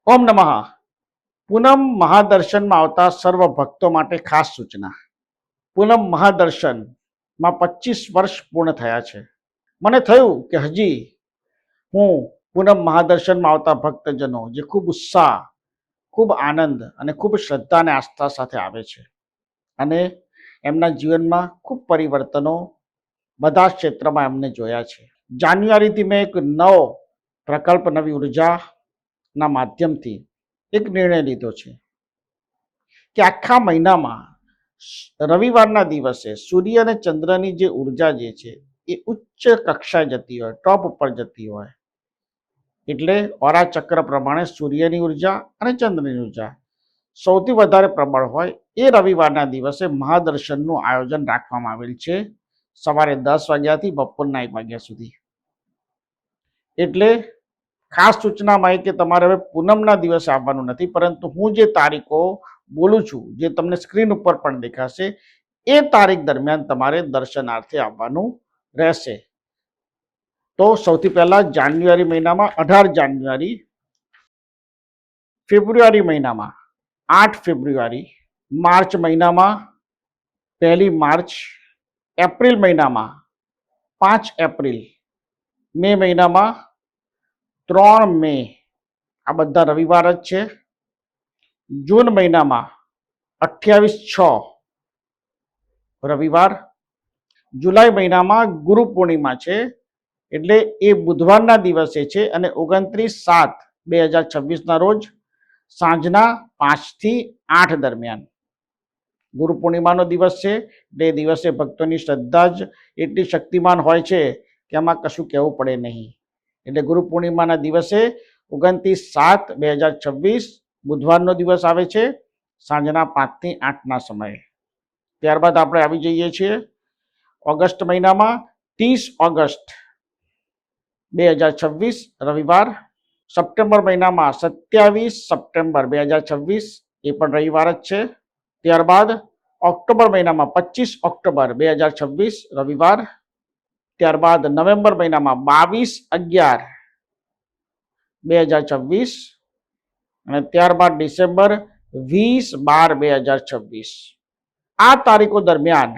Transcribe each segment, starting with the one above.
ઓમ નમઃ. પૂનમ મહાદર્શનમાં આવતા સર્વ ભક્તો માટે ખાસ સૂચના. પૂનમ મહાદર્શનમાં 25 વર્ષ પૂર્ણ થયા છે. મને થયું કે હજી હું પૂનમ મહાદર્શનમાં આવતા ભક્તજનો જે ખૂબ ઉત્સાહ, ખૂબ આનંદ અને ખૂબ શ્રદ્ધા અને આસ્થા સાથે આવે છે અને એમના જીવનમાં ખૂબ પરિવર્તનો બધા ક્ષેત્રમાં એમને જોયા છે. જાન્યુઆરીથી મેં એક નવો પ્રકલ્પ, નવી ઉર્જાના માધ્યમથી એક નિર્ણય લીધો છે કે આખા મહિનામાં રવિવારના દિવસે સૂર્ય અને ચંદ્રની જે ઉર્જા જે છે એ ઉચ્ચ કક્ષાએ જતી હોય, ટોપ ઉપર જતી હોય. એટલે ઓરા ચક્ર પ્રમાણે સૂર્યની ઉર્જા અને ચંદ્રની ઉર્જા સૌથી વધારે પ્રબળ હોય એ રવિવારના દિવસે મહાદર્શનનું આયોજન રાખવામાં આવેલ છે, સવારે 10 વાગ્યાથી બપોરના 1 વાગ્યા સુધી. એટલે ખાસ સૂચનામાં કે તમારે હવે પૂનમના દિવસે આવવાનું નથી, પરંતુ હું જે તારીખો બોલું છું, જે તમને સ્ક્રીન ઉપર પણ દેખાશે, એ તારીખ દરમિયાન તમારે દર્શનાર્થે આવવાનું રહેશે. તો સૌથી પહેલા જાન્યુઆરી મહિનામાં 18 જાન્યુઆરી, ફેબ્રુઆરી મહિનામાં 8 ફેબ્રુઆરી, માર્ચ મહિનામાં 1 માર્ચ, એપ્રિલ મહિનામાં 5 એપ્રિલ, મે મહિનામાં 3 મે, આ બધા રવિવાર જ છે. જૂન મહિનામાં 28/6 રવિવાર. જુલાઈ મહિનામાં ગુરુ પૂર્ણિમા છે, એટલે એ બુધવારના દિવસે છે અને 29/7/2026ના રોજ સાંજના 5 થી 8 દરમિયાન ગુરુ પૂર્ણિમાનો દિવસ છે. એટલે એ દિવસે ભક્તોની શ્રદ્ધા જ એટલી શક્તિમાન હોય છે કે એમાં કશું કહેવું પડે નહીં. એટલે ગુરુ પૂર્ણિમાના દિવસે 29/7/2026 બુધવારનો દિવસ આવે છે, સાંજના 5 થી 8ના સમયે. ત્યારબાદ આપણે આવી જઈએ છીએ ઓગસ્ટ મહિનામાં 30 ઓગસ્ટ 2026 રવિવાર. સપ્ટેમ્બર મહિનામાં 27 સપ્ટેમ્બર 2026, એ પણ રવિવાર જ છે. ત્યારબાદ ઓક્ટોબર મહિનામાં 25 ઓક્ટોબર 2026 રવિવાર. ત્યારબાદ નવેમ્બર મહિનામાં 22/11/2026 અને ત્યારબાદ ડિસેમ્બર 20/12/2026. આ તારીખો દરમિયાન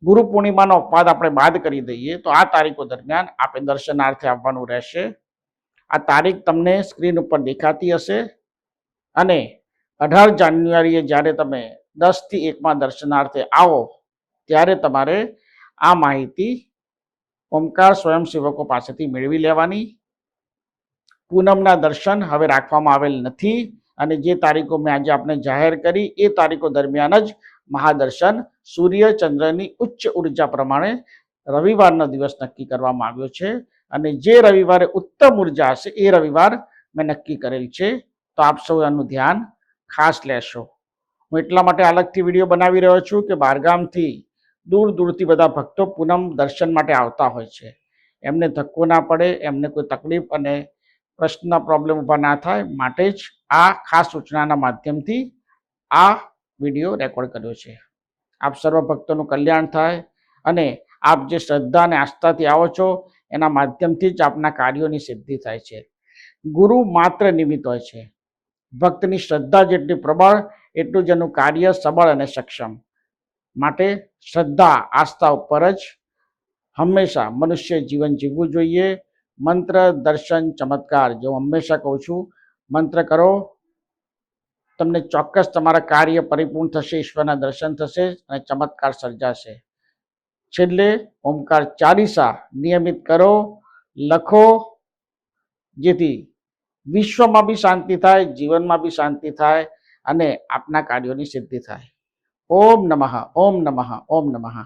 ગુરુ પૂર્ણિમાનો અપવાદ આપણે બાદ કરી દઈએ તો આ તારીખો દરમિયાન આપણે દર્શનાર્થે આવવાનું રહેશે. આ તારીખ તમને સ્ક્રીન ઉપર દેખાતી હશે અને 18 જાન્યુઆરીએ જ્યારે તમે 10 થી 1માં દર્શનાર્થે આવો ત્યારે તમારે આ માહિતી ઓમકાર સ્વયંસેવકો પાસેથી મેળવી લેવાની. પૂનમના દર્શન હવે રાખવામાં આવેલ નથી અને જે તારીખો મેં આજે આપને જાહેર કરી એ તારીખો દરમિયાન જ મહાદર્શન સૂર્ય ચંદ્રની ઉચ્ચ ઉર્જા પ્રમાણે રવિવારનો દિવસ નક્કી કરવામાં આવ્યો છે અને જે રવિવારે ઉત્તમ ઉર્જા હશે એ રવિવાર મેં નક્કી કરેલ છે. તો આપ સૌ એનું ધ્યાન ખાસ લેશો. હું એટલા માટે અલગથી વિડીયો બનાવી રહ્યો છું કે બહારગામથી દૂર દૂરથી બધા ભક્તો પૂનમ દર્શન માટે આવતા હોય છે, એમને ધક્કો ના પડે, એમને કોઈ તકલીફ અને પ્રશ્ન પ્રોબ્લેમ ઊભા ના થાય, માટે જ આ ખાસ સૂચનાના માધ્યમથી આ વિડીયો રેકોર્ડ કર્યો છે. આપ સર્વ ભક્તોનું કલ્યાણ થાય અને આપ જે શ્રદ્ધા અને આસ્થાથી આવો છો એના માધ્યમથી જ આપના કાર્યોની સિદ્ધિ થાય છે. ગુરુ માત્ર નિમિત્ત હોય છે. ભક્તની શ્રદ્ધા જેટલી પ્રબળ એટલું જ એનું કાર્ય સબળ અને સક્ષમ. માટે શ્રદ્ધા આસ્થા ઉપર જ હંમેશા મનુષ્ય જીવન જીવવું જોઈએ. મંત્ર દર્શન ચમત્કાર, જો હંમેશા કહું છું, મંત્ર કરો, તમને ચોક્કસ તમારા કાર્ય પરિપૂર્ણ થશે, ઈશ્વરના દર્શન થશે અને ચમત્કાર સર્જાશે. છેલ્લે ઓમકાર ચાલીસા નિયમિત કરો, લખો, જેથી વિશ્વમાં બી શાંતિ થાય, જીવનમાં બી શાંતિ થાય અને આપના કાર્યોની સિદ્ધિ થાય. ઓમ નમઃ, ઓમ નમઃ, ઓમ નમઃ.